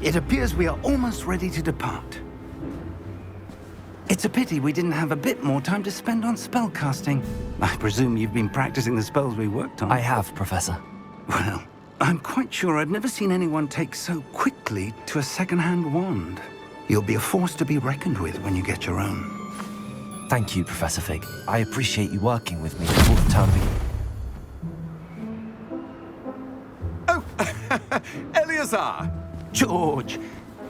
It appears we are almost ready to depart. It's a pity we didn't have a bit more time to spend on spellcasting. I presume you've been practicing the spells we worked on. I have, Professor. Well, I'm quite sure I've never seen anyone take so quickly to a second-hand wand. You'll be a force to be reckoned with when you get your own. Thank you, Professor Fig. I appreciate you working with me before the term begins. Oh, Eleazar! George,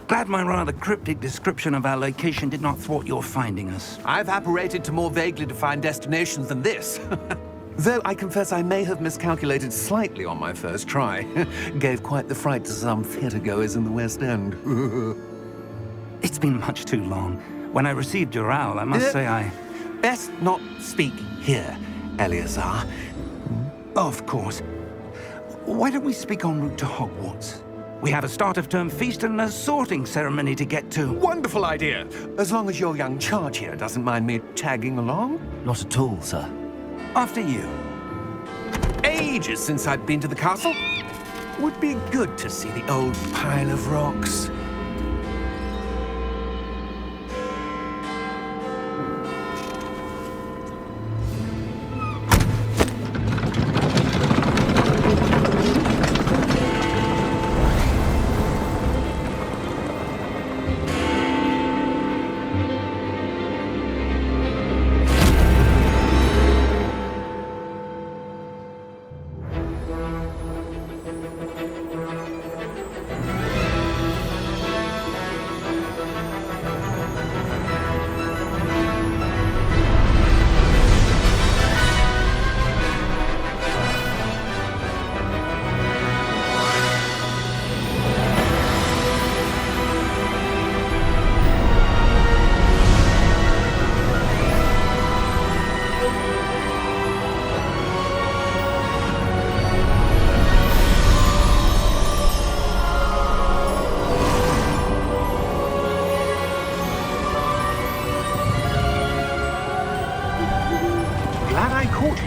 glad my rather cryptic description of our location did not thwart your finding us. I've apparated to more vaguely defined destinations than this. Though I confess I may have miscalculated slightly on my first try. Gave quite the fright to some theatre-goers in the West End. It's been much too long. When I received your owl, I must say I... Best not speak here, Eleazar. Of course. Why don't we speak en route to Hogwarts? We have a start-of-term feast and a sorting ceremony to get to. Wonderful idea! As long as your young charge here doesn't mind me tagging along. Not at all, sir. After you. Ages since I've been to the castle. Would be good to see the old pile of rocks.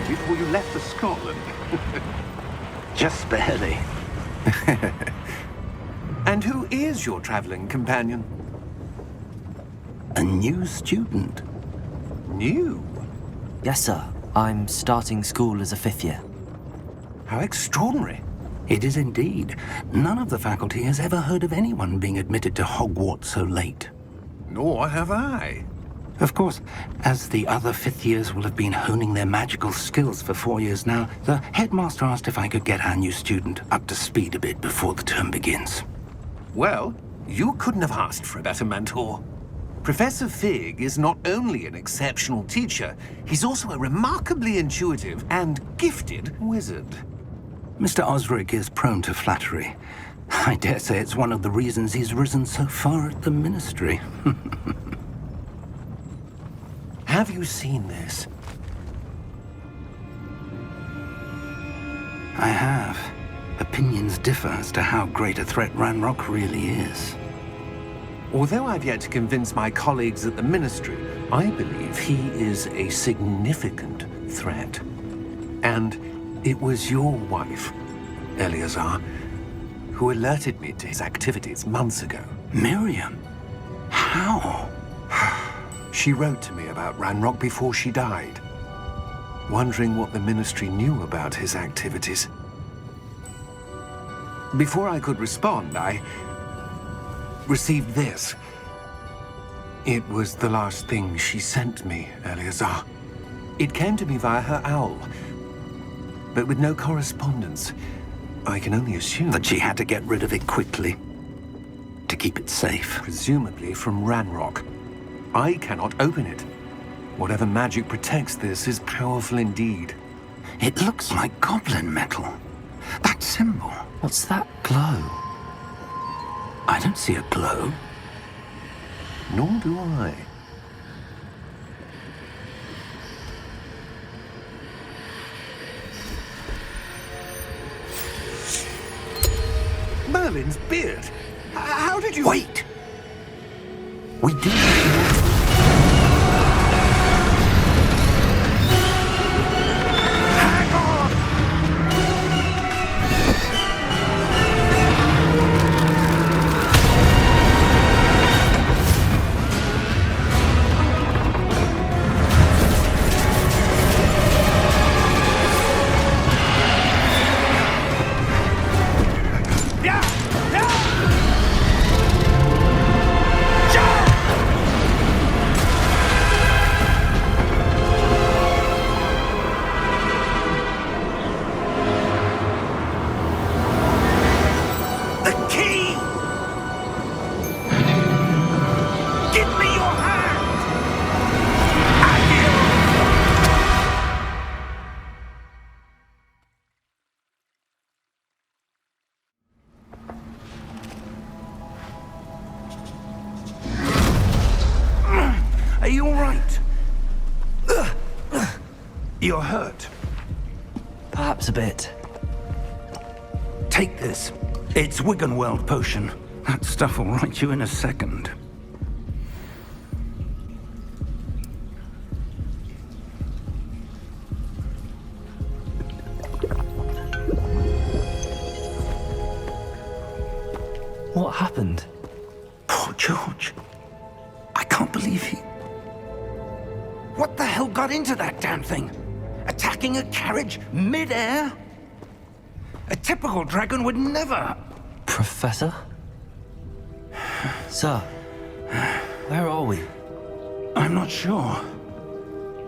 Before you left for Scotland. Just barely. And who is your traveling companion? A new student. New? Yes, sir. I'm starting school as a 5th year. How extraordinary. It is indeed. None of the faculty has ever heard of anyone being admitted to Hogwarts so late. Nor have I. Of course, as the other 5th years will have been honing their magical skills for 4 years now, the headmaster asked if I could get our new student up to speed a bit before the term begins. Well, you couldn't have asked for a better mentor. Professor Fig is not only an exceptional teacher, he's also a remarkably intuitive and gifted wizard. Mr. Osric is prone to flattery. I dare say it's one of the reasons he's risen so far at the Ministry. Have you seen this? I have. Opinions differ as to how great a threat Ranrock really is. Although I've yet to convince my colleagues at the Ministry, I believe he is a significant threat. And it was your wife, Eleazar, who alerted me to his activities months ago. Miriam? How? She wrote to me about Ranrock before she died, wondering what the Ministry knew about his activities. Before I could respond, I received this. It was the last thing she sent me, Eleazar. It came to me via her owl, but with no correspondence. I can only assume that she had to get rid of it quickly, to keep it safe. Presumably from Ranrock. I cannot open it. Whatever magic protects this is powerful indeed. It looks like goblin metal. That symbol. What's that glow? I don't see a glow. Nor do I. Merlin's beard. How did you... Wait! We do... Hang on! right. You're hurt. Perhaps a bit. Take this. It's Wiggenweld potion. That stuff will right you in a second. What happened? Poor George. I can't believe he... What the hell got into that damn thing? Attacking a carriage mid-air? A typical dragon would never... Professor? Sir, where are we? I'm not sure.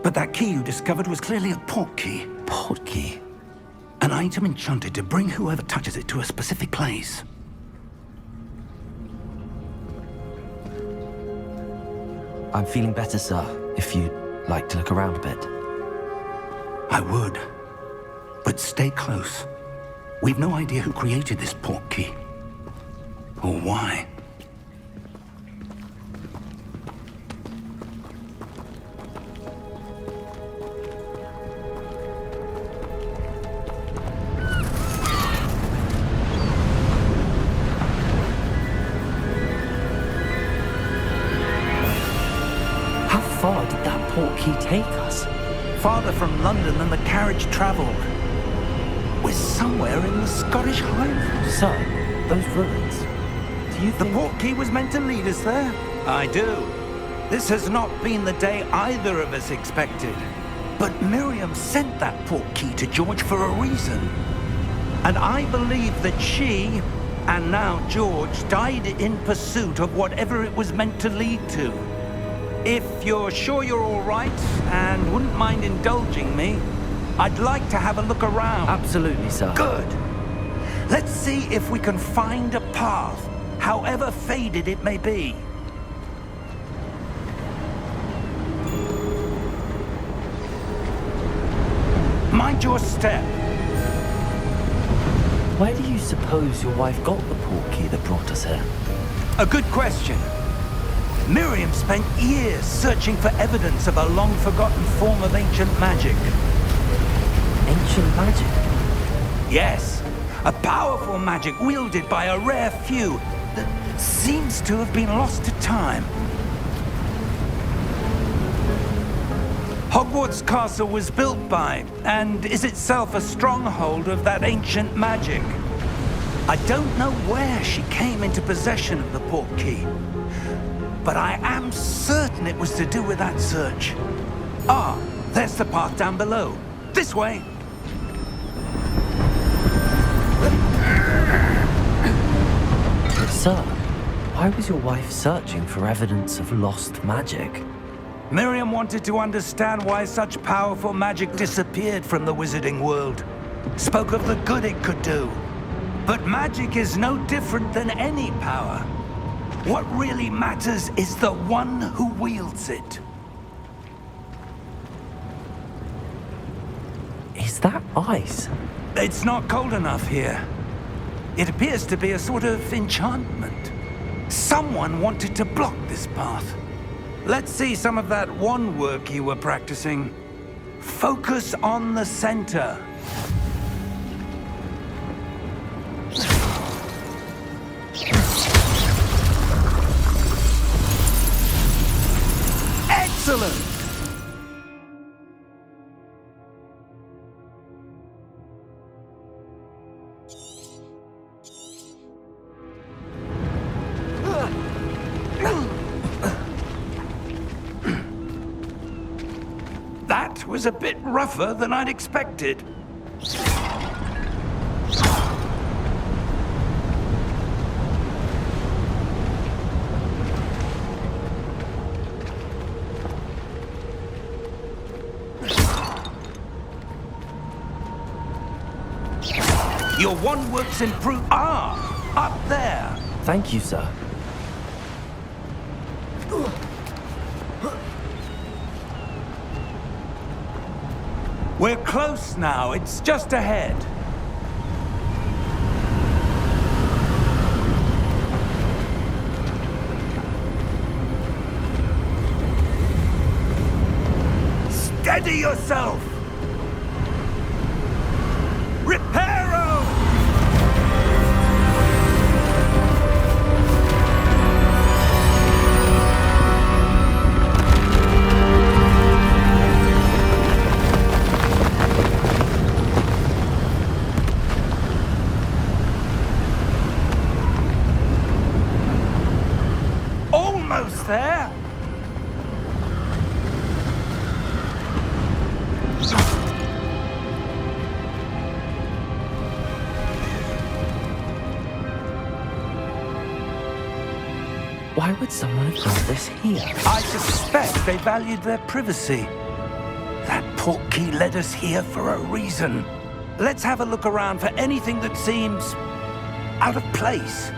But that key you discovered was clearly a port key. Port key? An item enchanted to bring whoever touches it to a specific place. I'm feeling better, sir, if you'd like to look around a bit. I would. But stay close. We've no idea who created this port key. Or why. How far did that port key take us? Farther from London than the carriage traveled. We're somewhere in the Scottish Highlands. Sir, those ruins. Do you The think... port key was meant to lead us there? I do. This has not been the day either of us expected. But Miriam sent that port key to George for a reason. And I believe that she, and now George, died in pursuit of whatever it was meant to lead to. If you're sure you're all right and wouldn't mind indulging me, I'd like to have a look around. Absolutely, sir. Good. Let's see if we can find a path, however faded it may be. Mind your step. Where do you suppose your wife got the port key that brought us here? A good question. Miriam spent years searching for evidence of a long-forgotten form of ancient magic. Ancient magic? Yes, a powerful magic wielded by a rare few that seems to have been lost to time. Hogwarts Castle was built by, and is itself a stronghold of that ancient magic. I don't know where she came into possession of the port key, but I am certain it was to do with that search. Ah, there's the path down below. This way. Sir, why was your wife searching for evidence of lost magic? Miriam wanted to understand why such powerful magic disappeared from the wizarding world. Spoke of the good it could do. But magic is no different than any power. What really matters is the one who wields it. Is that ice? It's not cold enough here. It appears to be a sort of enchantment. Someone wanted to block this path. Let's see some of that wand work you were practicing. Focus on the center. Excellent! That was a bit rougher than I'd expected. Your wand works improved. Ah, up there. Thank you, sir. We're close now. It's just ahead. Steady yourself! Reparo! Almost there! Why would someone have done this here? I suspect they valued their privacy. That portkey led us here for a reason. Let's have a look around for anything that seems out of place.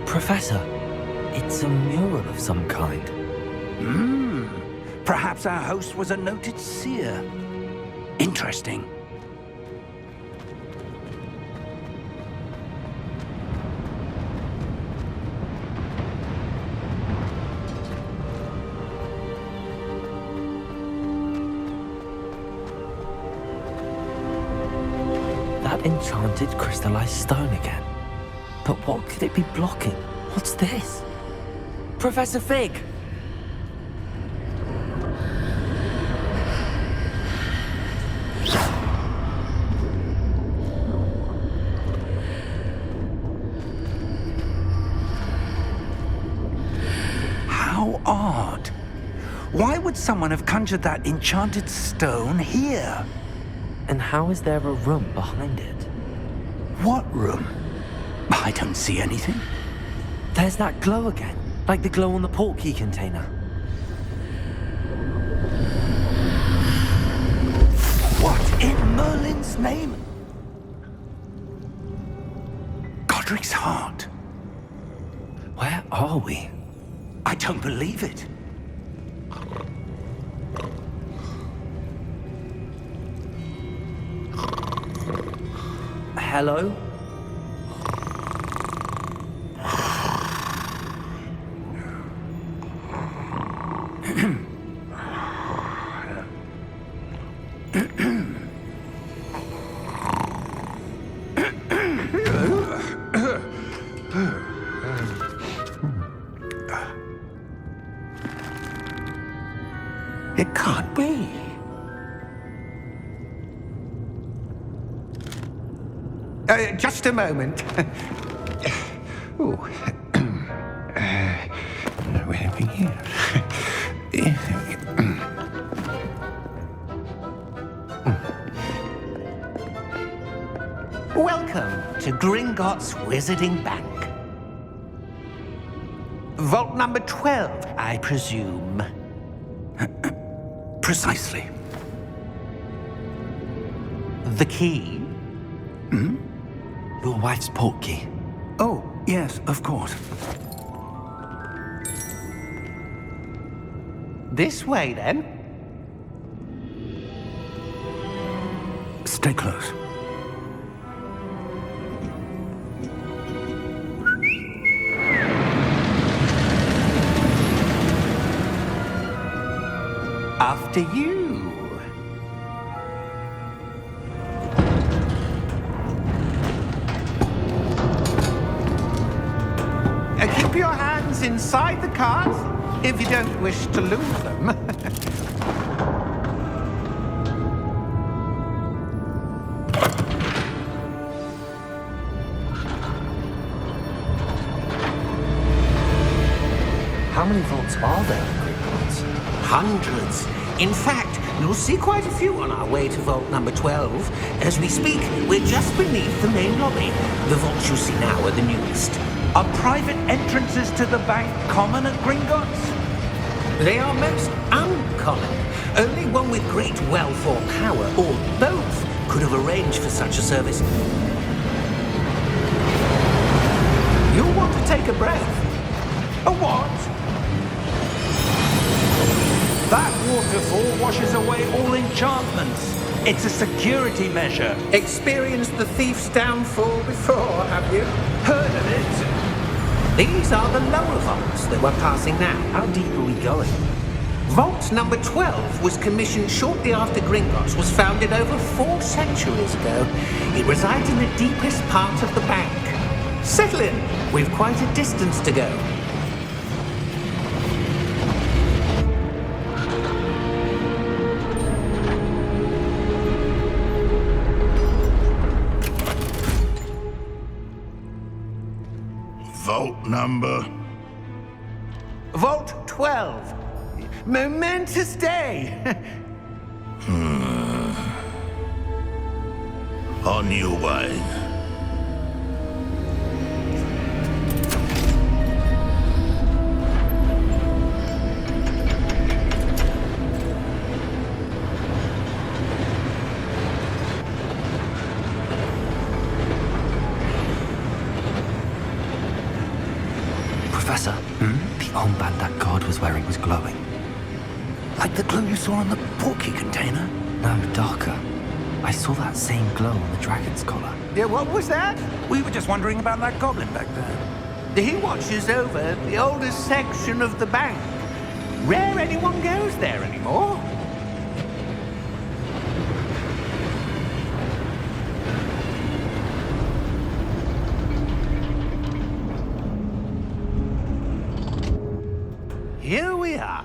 Professor, it's a mural of some kind. Perhaps our host was a noted seer. Interesting. That enchanted crystallized stone again. But what could it be blocking? What's this? Professor Fig! How odd. Why would someone have conjured that enchanted stone here? And how is there a room behind it? What room? I don't see anything. There's that glow again, like the glow on the portkey container. What in Merlin's name? Godric's heart. Where are we? I don't believe it. Hello? It can't be. Just a moment. Oh. Where are we here? Welcome to Gringotts Wizarding Bank. Vault number 12, I presume. Precisely. The key? Your wife's portkey. Oh, yes, of course. This way, then. Stay close. After you. Keep your hands inside the cards if you don't wish to lose them. How many vaults are there in Hogwarts? Hundreds. In fact, you'll see quite a few on our way to vault number 12. As we speak, we're just beneath the main lobby. The vaults you see now are the newest. Are private entrances to the bank common at Gringotts? They are most uncommon. Only one with great wealth or power, or both, could have arranged for such a service. You'll want to take a breath. A what? That waterfall washes away all enchantments. It's a security measure. Experienced the thief's downfall before, have you? Heard of it? These are the lower vaults that we're passing now. How deep are we going? Vault number 12 was commissioned shortly after Gringotts was founded over 4 centuries ago. It resides in the deepest part of the bank. Settle in. We've quite a distance to go. Vault number. Vault 12. Momentous day. On your way. Professor, the armband that guard was wearing was glowing. Like the glow you saw on the porky container? No, darker. I saw that same glow on the dragon's collar. Yeah, what was that? We were just wondering about that goblin back there. He watches over the oldest section of the bank. Rare anyone goes there anymore. Here we are.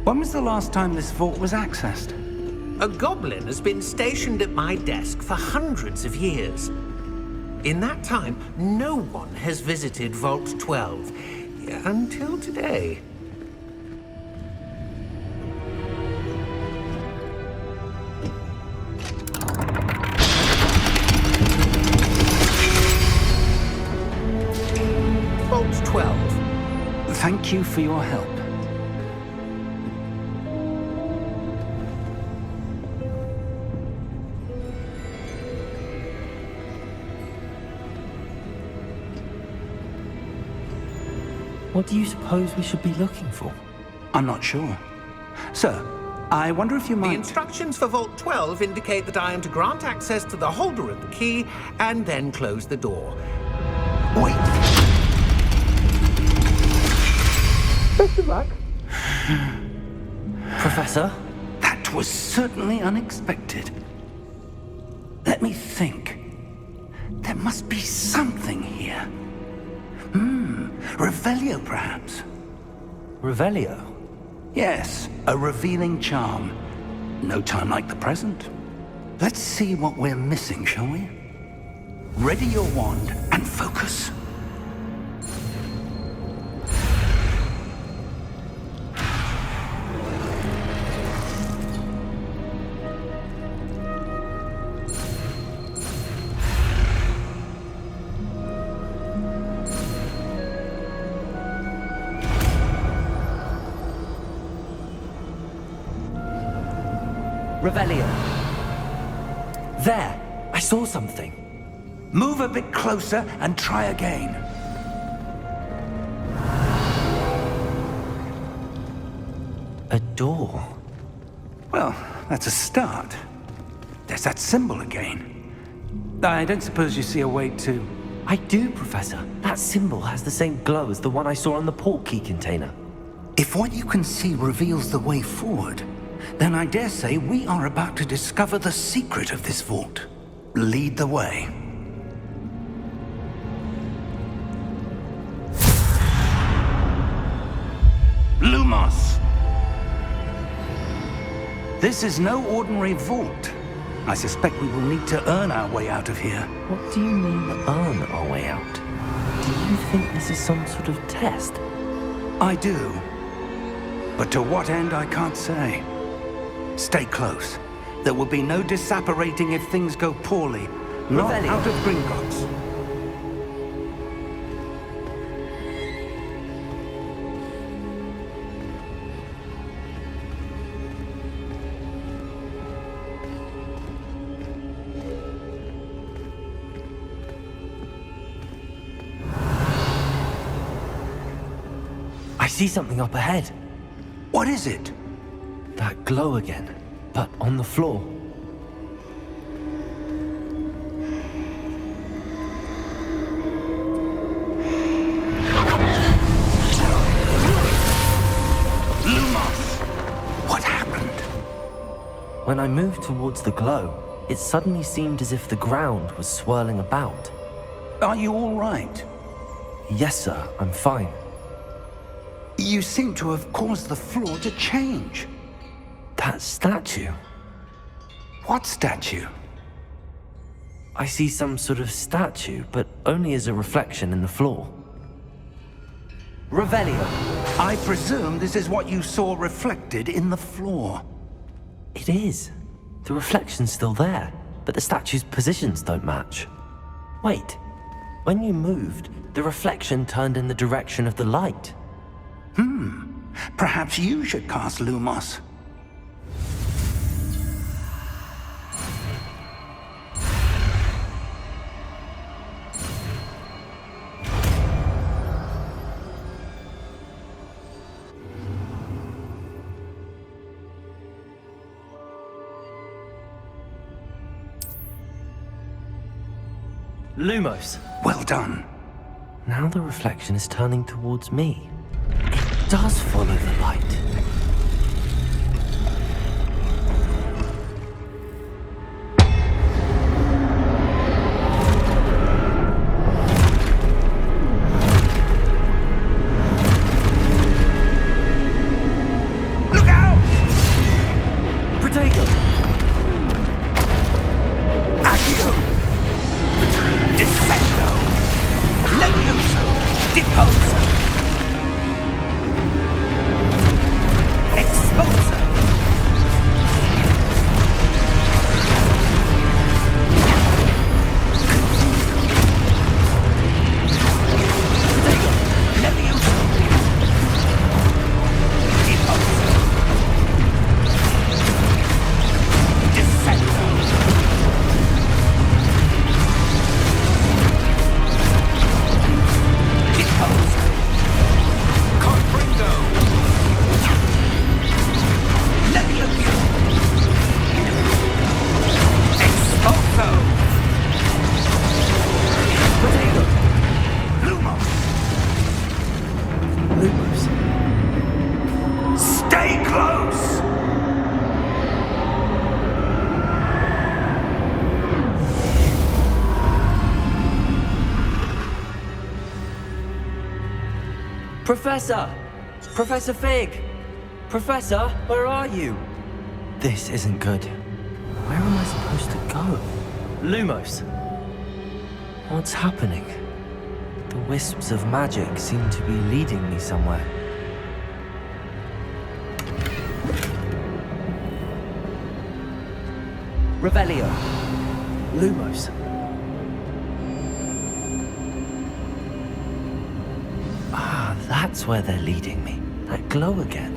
When was the last time this vault was accessed? A goblin has been stationed at my desk for hundreds of years. In that time, no one has visited Vault 12 until today. Vault 12. Thank you for your help. What do you suppose we should be looking for? I'm not sure. Sir, I wonder if you The might... instructions for Vault 12 indicate that I am to grant access to the holder of the key and then close the door. Wait! Best of luck. Professor? That was certainly unexpected. Let me think. There must be something here. Revelio, perhaps? Revelio? Yes, a revealing charm. No time like the present. Let's see what we're missing, shall we? Ready your wand and focus. Revelio. There! I saw something. Move a bit closer and try again. A door. Well, that's a start. There's that symbol again. I don't suppose you see a way to... I do, Professor. That symbol has the same glow as the one I saw on the port key container. If what you can see reveals the way forward, then I dare say we are about to discover the secret of this vault. Lead the way. Lumos! This is no ordinary vault. I suspect we will need to earn our way out of here. What do you mean, earn our way out? Do you think this is some sort of test? I do. But to what end, I can't say. Stay close. There will be no disapparating if things go poorly. Not Revelio. out of Gringotts. I see something up ahead. What is it? That glow again, but on the floor. Lumos! What happened? When I moved towards the glow, it suddenly seemed as if the ground was swirling about. Are you all right? Yes, sir, I'm fine. You seem to have caused the floor to change. That statue. What statue? I see some sort of statue, but only as a reflection in the floor. Revelio. I presume this is what you saw reflected in the floor. It is. The reflection's still there, but the statue's positions don't match. Wait. When you moved, the reflection turned in the direction of the light. Perhaps you should cast Lumos. Lumos. Well done. Now the reflection is turning towards me. It does follow the light. Look out! Protego! Accio! Descendo! Levioso! Deposo! Exposo! Protego! Levioso! Deposo! Descendo! Deposo! Comprendo! Levioso! Exposo! Protego! Lumos! Lumos. Stay close! Professor! Professor Fig! Professor, where are you? This isn't good. Where am I supposed to go? Lumos. What's happening? The wisps of magic seem to be leading me somewhere. Revelio. Lumos. Ah, that's where they're leading me. That glow again.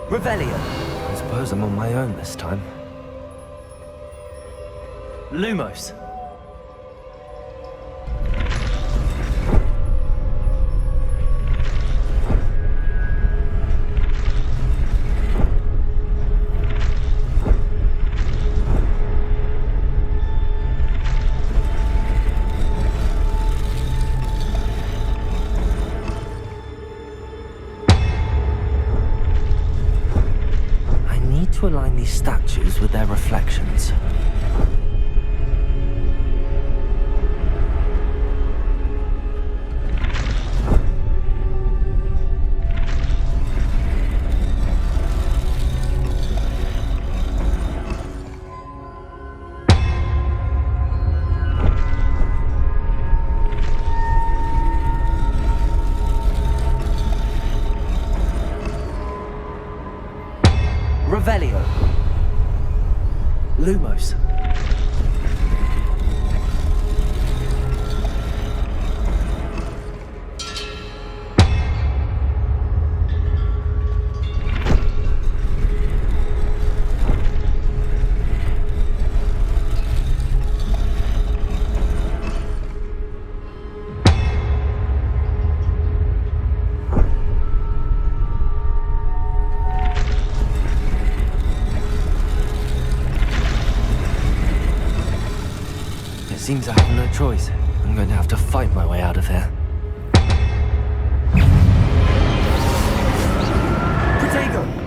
Revelio. I suppose I'm on my own this time. Lumos. I need to align these statues with their reflections. Revelio. Lumos. Seems I have no choice. I'm going to have to fight my way out of here. Protego!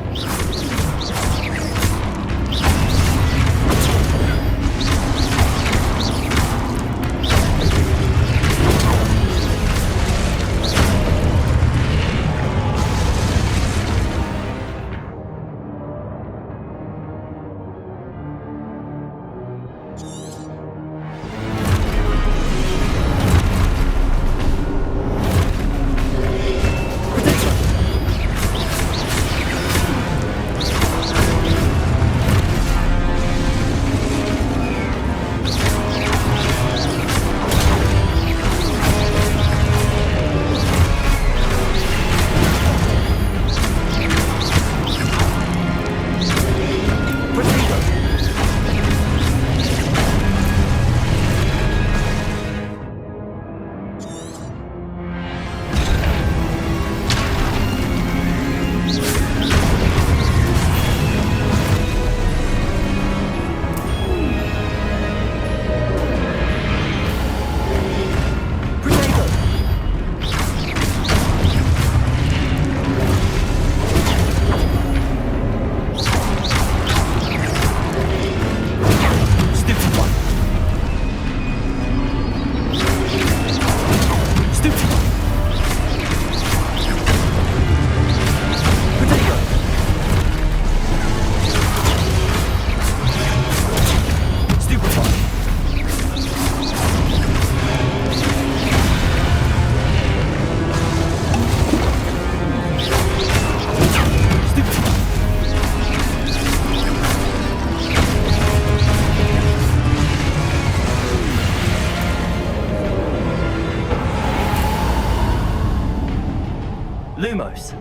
Lumos.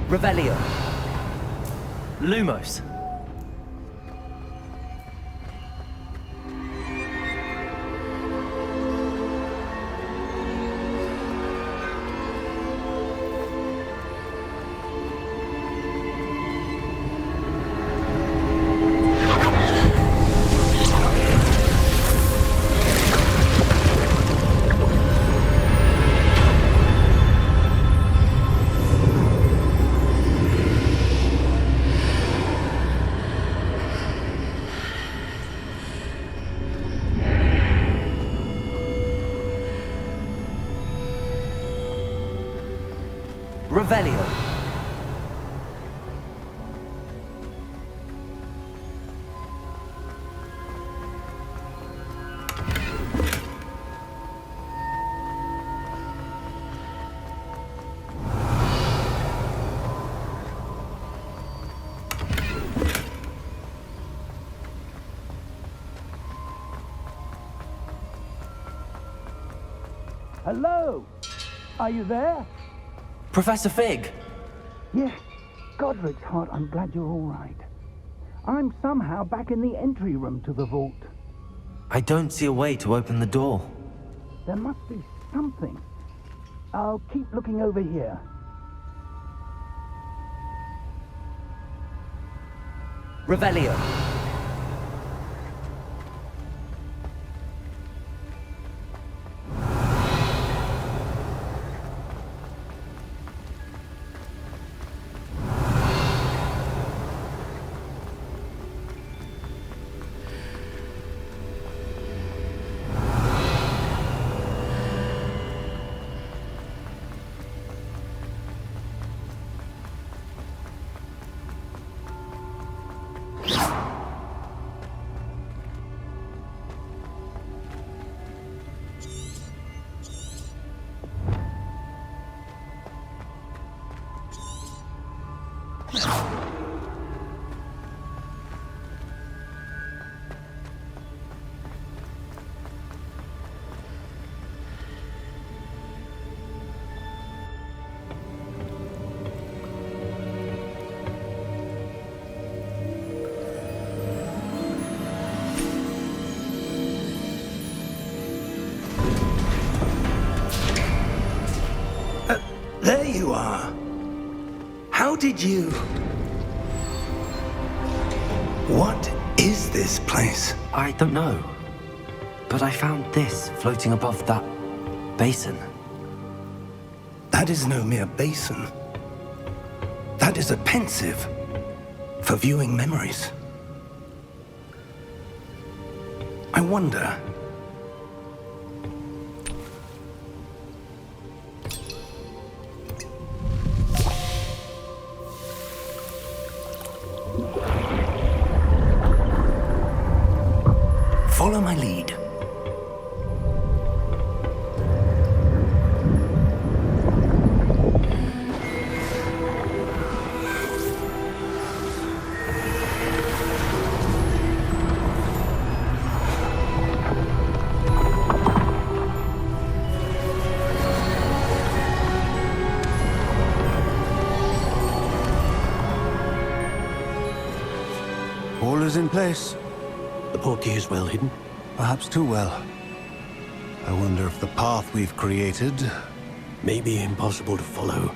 Revelio. Lumos. Revelio. Hello? Are you there? Professor Fig. Yes. Godric's heart, I'm glad you're all right. I'm somehow back in the entry room to the vault. I don't see a way to open the door. There must be something. I'll keep looking over here. Revelio. There you are. How did you... What is this place? I don't know. But I found this floating above that basin. That is no mere basin. That is a pensive for viewing memories. I wonder... Follow my lead. All is in place. The portkey is well hidden. Perhaps too well. I wonder if the path we've created... May be impossible to follow.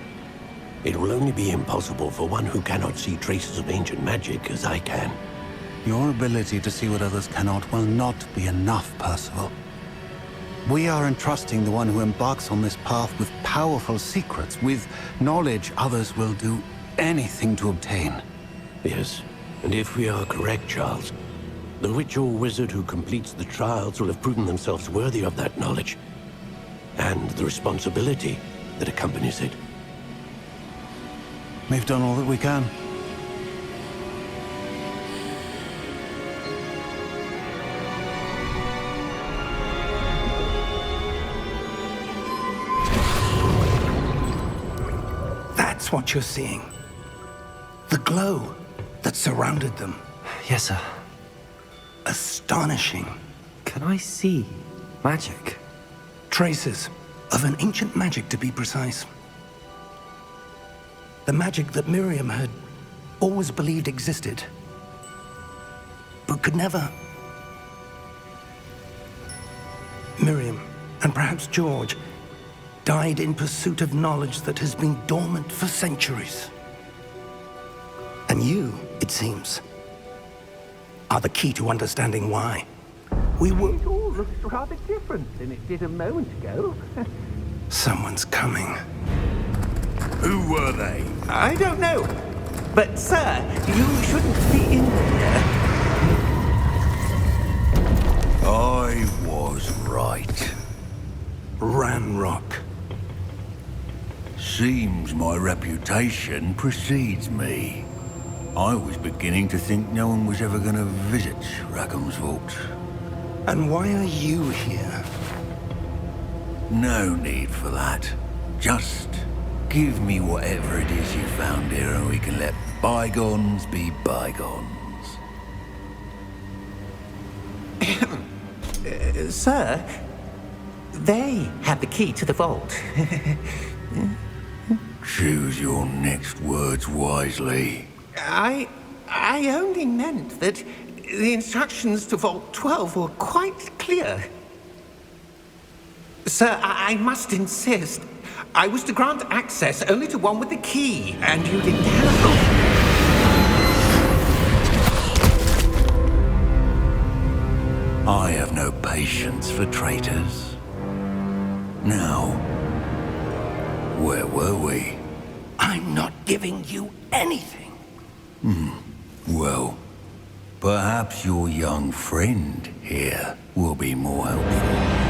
It will only be impossible for one who cannot see traces of ancient magic as I can. Your ability to see what others cannot will not be enough, Percival. We are entrusting the one who embarks on this path with powerful secrets, with knowledge others will do anything to obtain. Yes, and if we are correct, Charles, the witch or wizard who completes the trials will have proven themselves worthy of that knowledge, and the responsibility that accompanies it. We've done all that we can. That's what you're seeing. The glow that surrounded them. Yes, sir. Astonishing. Can I see magic? Traces of an ancient magic, to be precise. The magic that Miriam had always believed existed, but could never. Miriam, and perhaps George, died in pursuit of knowledge that has been dormant for centuries. And you, it seems, are the key to understanding why. We were... It all looks rather different than it did a moment ago. Someone's coming. Who were they? I don't know. But, sir, you shouldn't be in there. I was right. Ranrock. Seems my reputation precedes me. I was beginning to think no one was ever going to visit Rackham's vault. And why are you here? No need for that. Just give me whatever it is you found here and we can let bygones be bygones. Sir, they have the key to the vault. Choose your next words wisely. I only meant that the instructions to Vault 12 were quite clear. Sir, I must insist. I was to grant access only to one with the key, and you didn't have... I have no patience for traitors. Now, where were we? I'm not giving you anything. Well, perhaps your young friend here will be more helpful.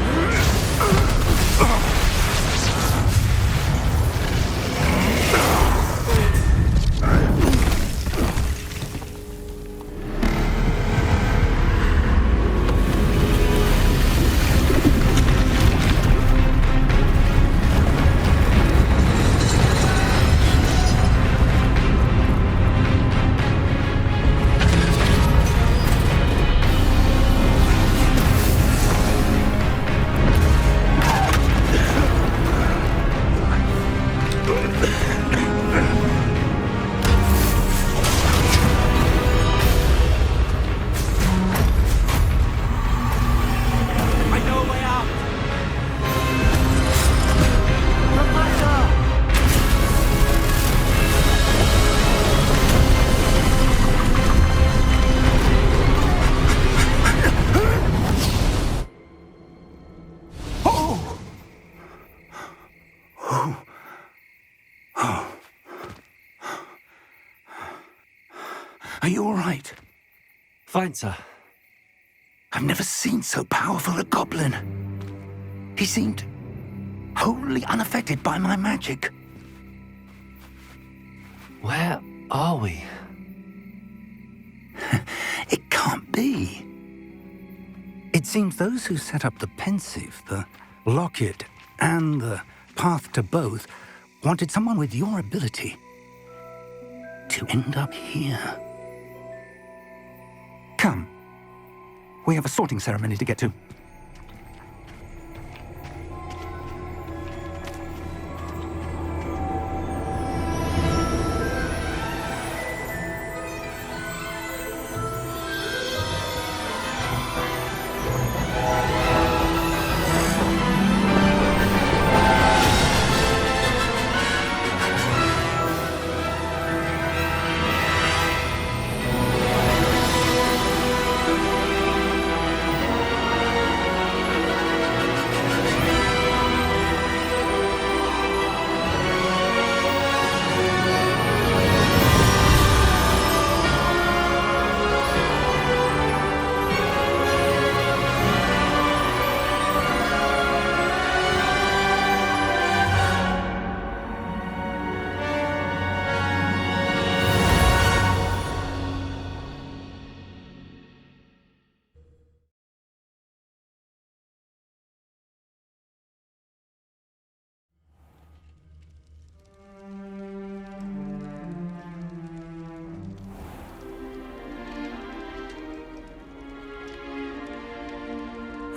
Are you all right? Fine, sir. I've never seen so powerful a goblin. He seemed wholly unaffected by my magic. Where are we? It can't be. It seems those who set up the pensive, the locket, and the path to both wanted someone with your ability to end up here. Come. We have a sorting ceremony to get to.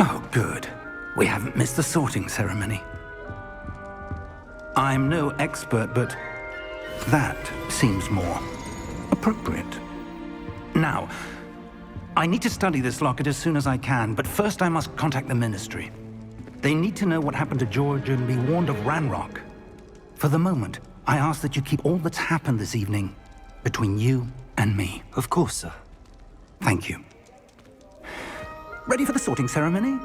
Oh, good. We haven't missed the sorting ceremony. I'm no expert, but that seems more appropriate. Now, I need to study this locket as soon as I can, but first I must contact the Ministry. They need to know what happened to George and be warned of Ranrock. For the moment, I ask that you keep all that's happened this evening between you and me. Of course, sir. Thank you. Ready for the sorting ceremony?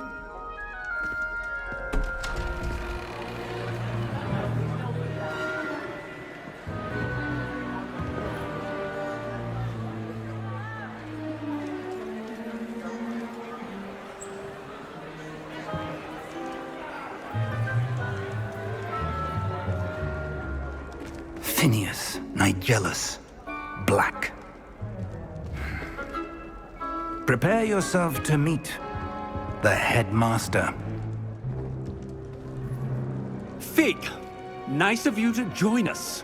Phineas, Nigellus, Black. Prepare yourself to meet the headmaster. Fig, nice of you to join us.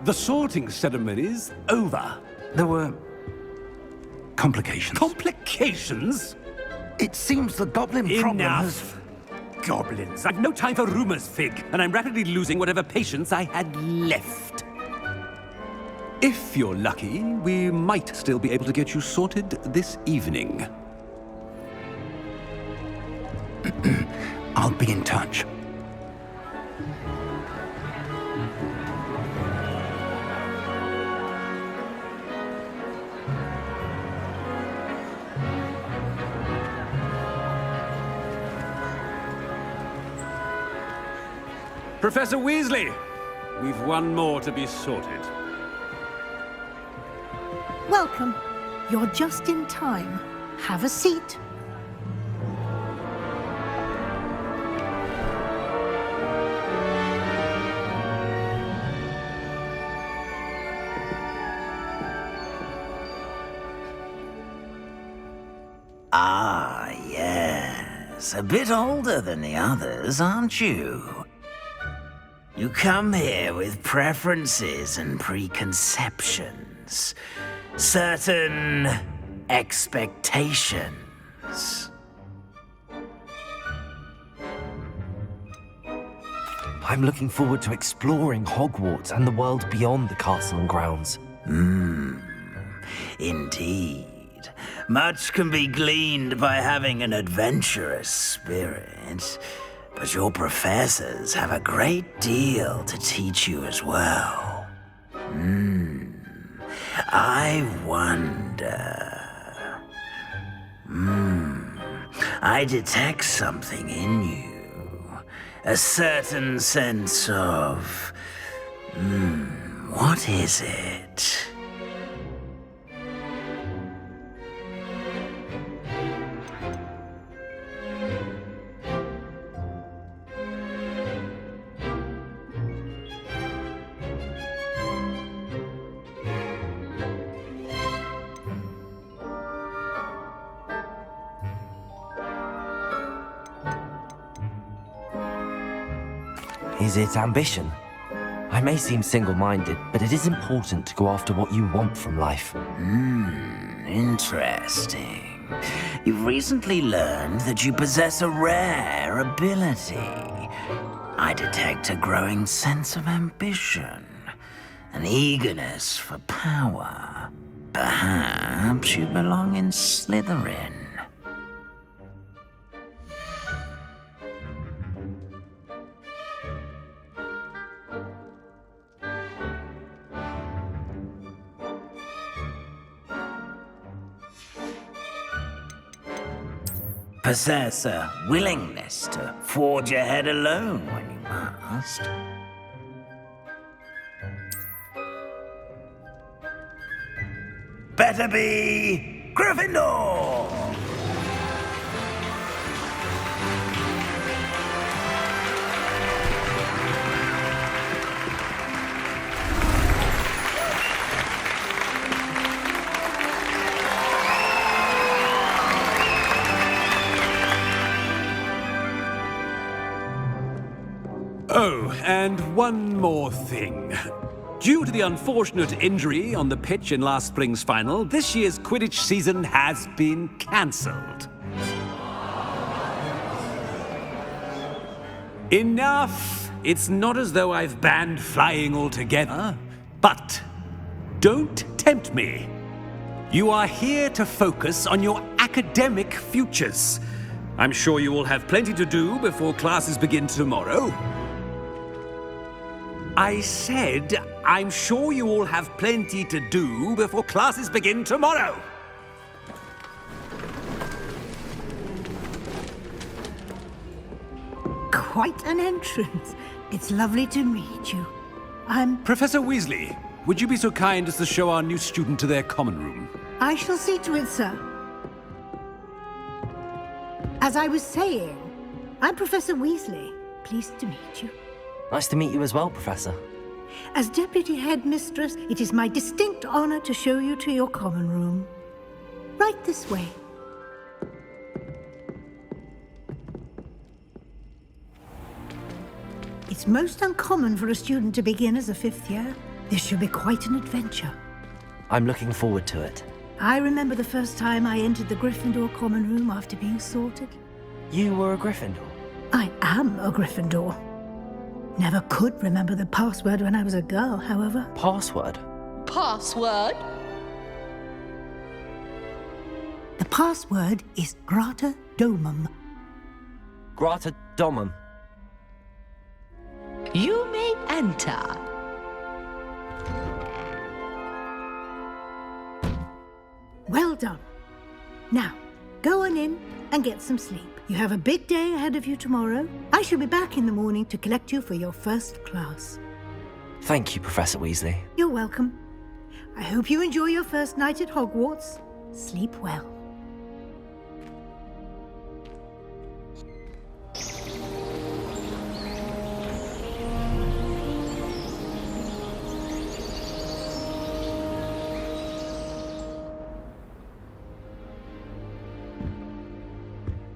The sorting ceremony's over. There were complications. Complications? It seems the goblin problem has... Enough. Goblins. I've no time for rumors, Fig, and I'm rapidly losing whatever patience I had left. If you're lucky, we might still be able to get you sorted this evening. I'll be in touch. Professor Weasley, we've one more to be sorted. Welcome. You're just in time. Have a seat. Ah, yes. A bit older than the others, aren't you? You come here with preferences and preconceptions. Certain expectations. I'm looking forward to exploring Hogwarts and the world beyond the castle and grounds. Indeed. Much can be gleaned by having an adventurous spirit, but your professors have a great deal to teach you as well. I wonder... I detect something in you. A certain sense of... what is it? Is it ambition? I may seem single-minded, but it is important to go after what you want from life. Interesting. You've recently learned that you possess a rare ability. I detect a growing sense of ambition, an eagerness for power. Perhaps you belong in Slytherin. Possess a willingness to forge ahead alone when you must. Better be Gryffindor! Oh, and one more thing. Due to the unfortunate injury on the pitch in last spring's final, this year's Quidditch season has been cancelled. Enough! It's not as though I've banned flying altogether. But don't tempt me. You are here to focus on your academic futures. I'm sure you will have plenty to do before classes begin tomorrow. I said, I'm sure you all have plenty to do before classes begin tomorrow. Quite an entrance. It's lovely to meet you. I'm... Professor Weasley, would you be so kind as to show our new student to their common room? I shall see to it, sir. As I was saying, I'm Professor Weasley. Pleased to meet you. Nice to meet you as well, Professor. As Deputy Headmistress, it is my distinct honor to show you to your common room. Right this way. It's most uncommon for a student to begin as a fifth year. This should be quite an adventure. I'm looking forward to it. I remember the first time I entered the Gryffindor common room after being sorted. You were a Gryffindor? I am a Gryffindor. Never could remember the password when I was a girl, however. Password? Password? The password is Grata Domum. Grata Domum. You may enter. Well done. Now, go on in and get some sleep. You have a big day ahead of you tomorrow. I shall be back in the morning to collect you for your first class. Thank you, Professor Weasley. You're welcome. I hope you enjoy your first night at Hogwarts. Sleep well.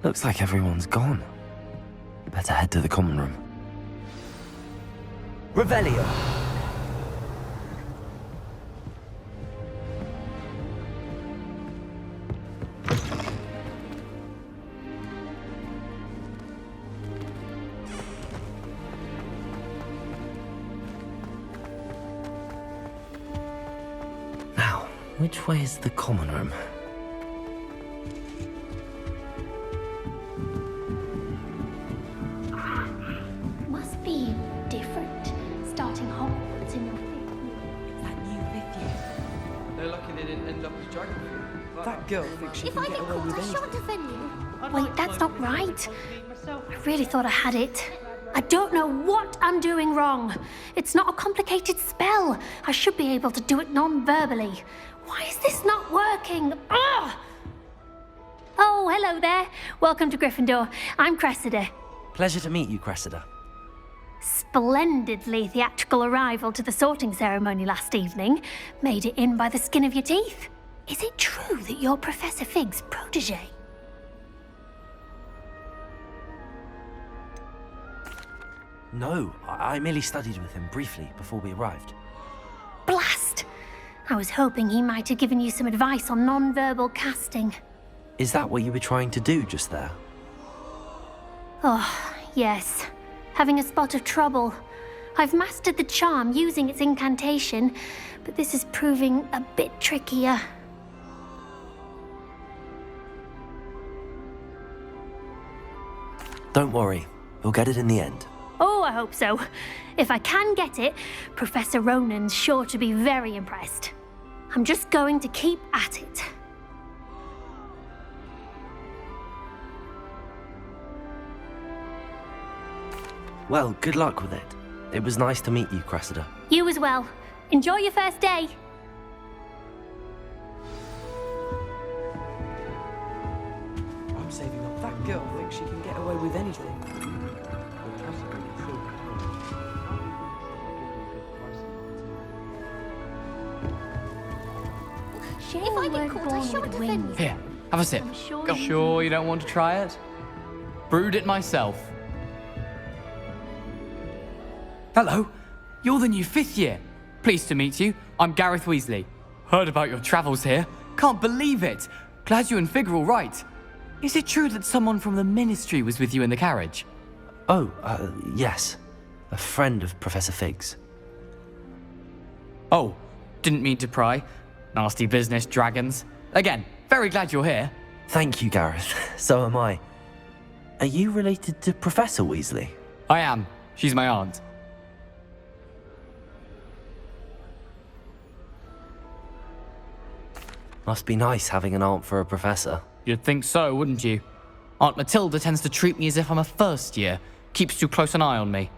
Looks like everyone's gone. Better head to the common room. Revelio! Now, which way is the common room? Must be different, starting Hogwarts in your fifth year. That new fifth year. They're lucky they didn't end up as geography. That girl thinks she If can I get get away caught, with I anything. shan't offend you. Wait, that's not right. I really thought I had it. I don't know what I'm doing wrong. It's not a complicated spell. I should be able to do it non-verbally. Why is this not working? Ugh! Oh, hello there. Welcome to Gryffindor. I'm Cressida. Pleasure to meet you, Cressida. Splendidly theatrical arrival to the sorting ceremony last evening. Made it in by the skin of your teeth. Is it true that you're Professor Fig's protege? No, I merely studied with him briefly before we arrived. Blast! I was hoping he might have given you some advice on non-verbal casting. Is that what you were trying to do just there? Oh, yes. Having a spot of trouble. I've mastered the charm using its incantation, but this is proving a bit trickier. Don't worry, we'll get it in the end. Oh, I hope so. If I can get it, Professor Ronan's sure to be very impressed. I'm just going to keep at it. Well, good luck with it. It was nice to meet you, Cressida. You as well. Enjoy your first day. I'm saving up. That girl thinks she can get away with anything. If I get caught, I shan't defend Here, have a sip. sure Sure you don't want to try it? Brewed it myself. Hello, you're the new 5th year. Pleased to meet you. I'm Gareth Weasley. Heard about your travels here. Can't believe it. Glad you and Fig are all right. Is it true that someone from the Ministry was with you in the carriage? Oh, yes. A friend of Professor Fig's. Oh, didn't mean to pry. Nasty business, dragons. Again, very glad you're here. Thank you, Gareth. So am I. Are you related to Professor Weasley? I am. She's my aunt. Must be nice having an aunt for a professor. You'd think so, wouldn't you? Aunt Matilda tends to treat me as if I'm a first year. Keeps too close an eye on me.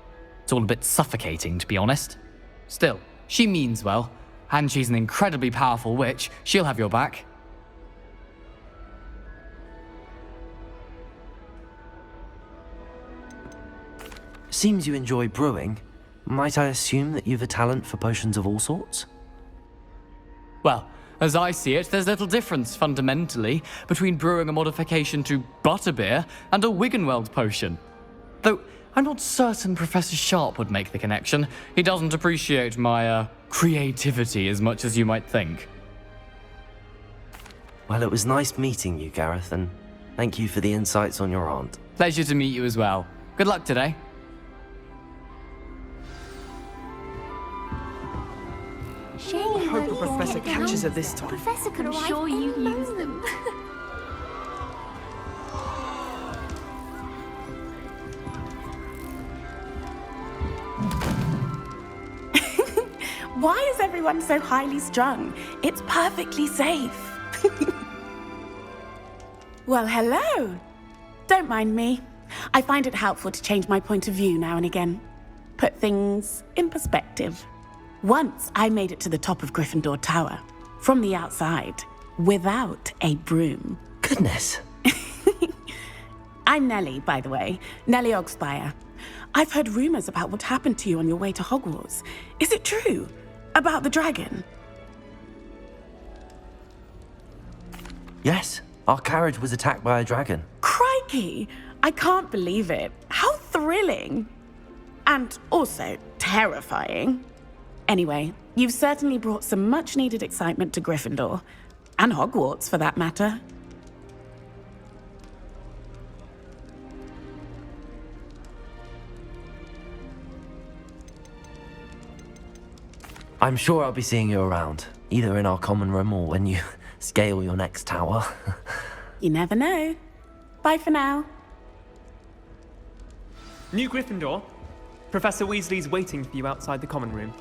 It's all a bit suffocating, to be honest. Still, she means well. And she's an incredibly powerful witch. She'll have your back. Seems you enjoy brewing. Might I assume that you've a talent for potions of all sorts? Well, as I see it, there's little difference, fundamentally, between brewing a modification to butterbeer and a Wiggenweld potion. Though, I'm not certain Professor Sharp would make the connection. He doesn't appreciate my, creativity as much as you might think. Well, it was nice meeting you, Gareth, and thank you for the insights on your aunt. Pleasure to meet you as well. Good luck today. I hope the professor catches her this time. Professor could arrive sure you use them. Why is everyone so highly strung? It's perfectly safe. Well, hello. Don't mind me. I find it helpful to change my point of view now and again. Put things in perspective. Once I made it to the top of Gryffindor Tower, from the outside, without a broom. Goodness. I'm Nellie, by the way. Nellie Ogspire. I've heard rumors about what happened to you on your way to Hogwarts. Is it true? About the dragon? Yes, our carriage was attacked by a dragon. Crikey! I can't believe it. How thrilling! And also terrifying. Anyway, you've certainly brought some much-needed excitement to Gryffindor. And Hogwarts, for that matter. I'm sure I'll be seeing you around, either in our common room or when you scale your next tower. You never know. Bye for now. New Gryffindor. Professor Weasley's waiting for you outside the common room.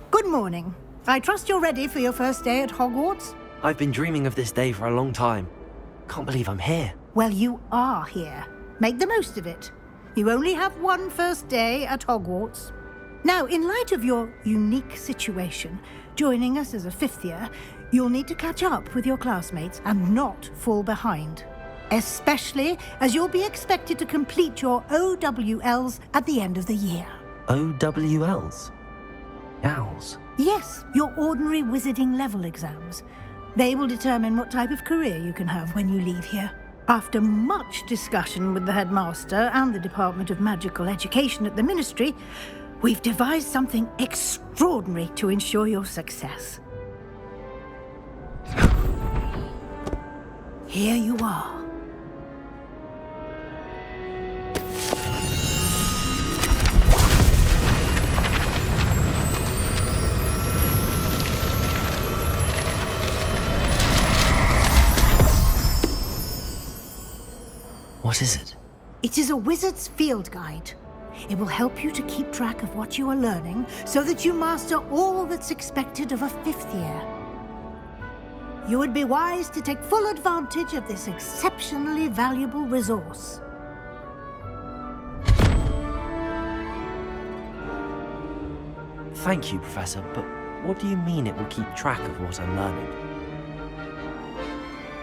Good morning. I trust you're ready for your first day at Hogwarts. I've been dreaming of this day for a long time. Can't believe I'm here. Well, you are here. Make the most of it. You only have one first day at Hogwarts. Now, in light of your unique situation, joining us as a fifth year, you'll need to catch up with your classmates and not fall behind. Especially as you'll be expected to complete your OWLs at the end of the year. OWLs? Owls? Yes, your ordinary wizarding level exams. They will determine what type of career you can have when you leave here. After much discussion with the headmaster and the Department of Magical Education at the Ministry, we've devised something extraordinary to ensure your success. Here you are. What is it? It is a wizard's field guide. It will help you to keep track of what you are learning so that you master all that's expected of a fifth year. You would be wise to take full advantage of this exceptionally valuable resource. Thank you, Professor, but what do you mean it will keep track of what I'm learning?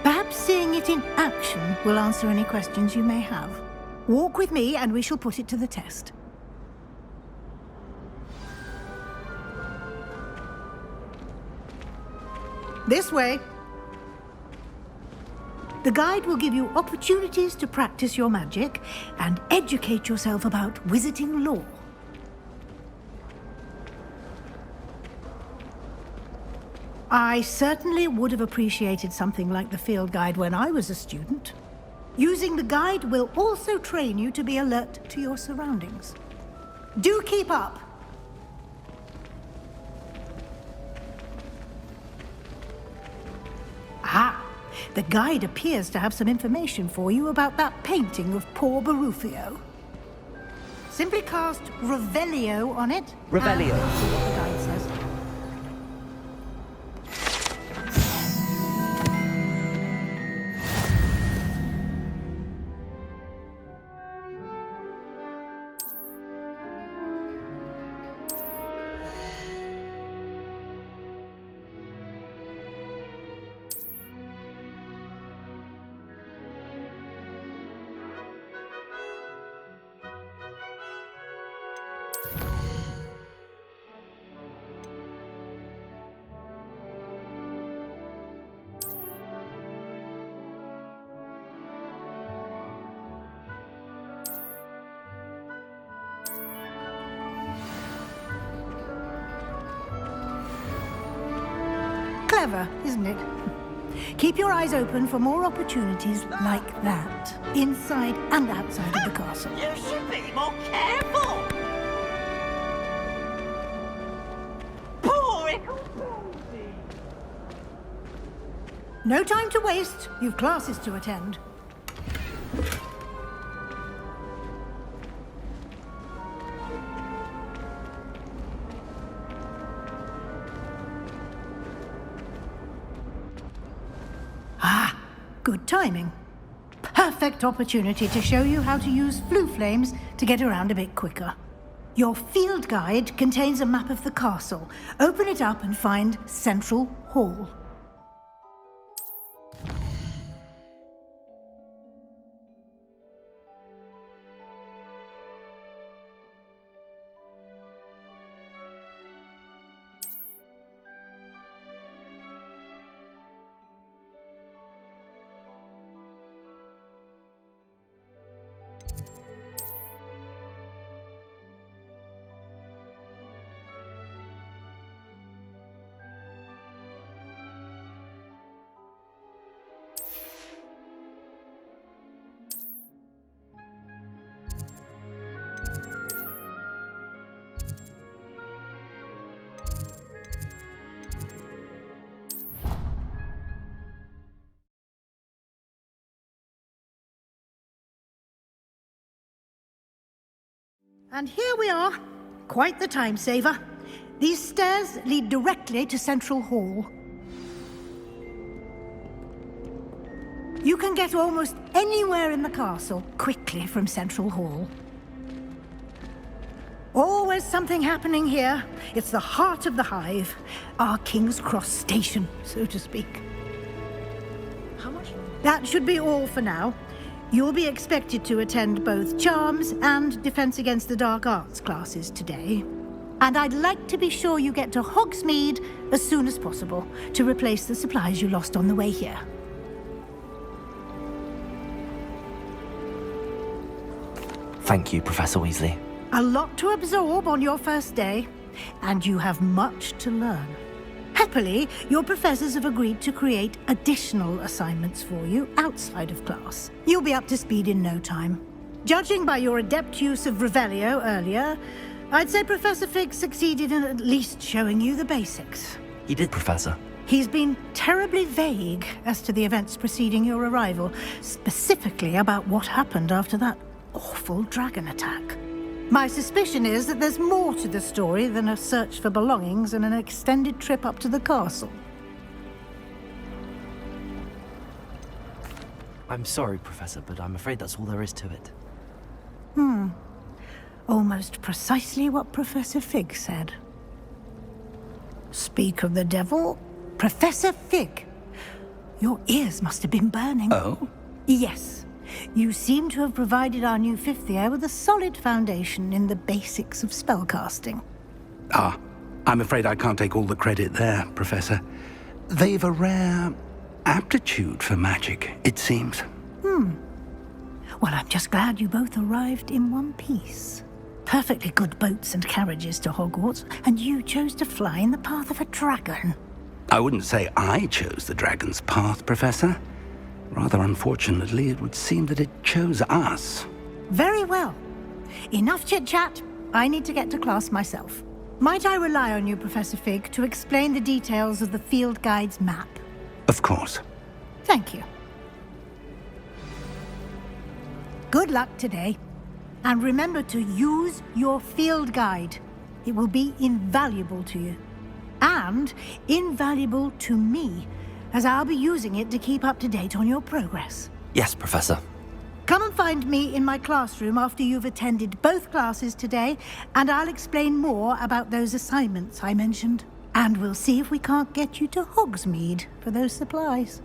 Perhaps seeing it in action will answer any questions you may have. Walk with me and we shall put it to the test. This way. The guide will give you opportunities to practice your magic and educate yourself about wizarding lore. I certainly would have appreciated something like the field guide when I was a student. Using the guide will also train you to be alert to your surroundings. Do keep up! Ah, the guide appears to have some information for you about that painting of poor Barufio. Simply cast Revelio on it. Revelio. And see what the guide says. Clever, isn't it? Keep your eyes open for more opportunities like that, inside and outside of the castle. You should be more careful! Poor No time to waste. You've classes to attend. Ah, good timing. Perfect opportunity to show you how to use flue flames to get around a bit quicker. Your field guide contains a map of the castle. Open it up and find Central Hall. And here we are. Quite the time saver. These stairs lead directly to Central Hall. You can get almost anywhere in the castle quickly from Central Hall. Always something happening here. It's the heart of the Hive, our King's Cross station, so to speak. How much? That should be all for now. You'll be expected to attend both Charms and Defense Against the Dark Arts classes today. And I'd like to be sure you get to Hogsmeade as soon as possible to replace the supplies you lost on the way here. Thank you, Professor Weasley. A lot to absorb on your first day, and you have much to learn. Happily, your professors have agreed to create additional assignments for you outside of class. You'll be up to speed in no time. Judging by your adept use of Revelio earlier, I'd say Professor Fig succeeded in at least showing you the basics. He did, Professor. He's been terribly vague as to the events preceding your arrival, specifically about what happened after that awful dragon attack. My suspicion is that there's more to the story than a search for belongings and an extended trip up to the castle. I'm sorry, Professor, but I'm afraid that's all there is to it. Almost precisely what Professor Fig said. Speak of the devil, Professor Fig. Your ears must have been burning. Oh? Yes. You seem to have provided our new fifth year with a solid foundation in the basics of spellcasting. Ah, I'm afraid I can't take all the credit there, Professor. They've a rare aptitude for magic, it seems. Well, I'm just glad you both arrived in one piece. Perfectly good boats and carriages to Hogwarts, and you chose to fly in the path of a dragon. I wouldn't say I chose the dragon's path, Professor. Rather unfortunately, it would seem that it chose us. Very well. Enough chit-chat. I need to get to class myself. Might I rely on you, Professor Fig, to explain the details of the field guide's map? Of course. Thank you. Good luck today. And remember to use your field guide. It will be invaluable to you. And invaluable to me, as I'll be using it to keep up to date on your progress. Yes, Professor. Come and find me in my classroom after you've attended both classes today, and I'll explain more about those assignments I mentioned. And we'll see if we can't get you to Hogsmeade for those supplies.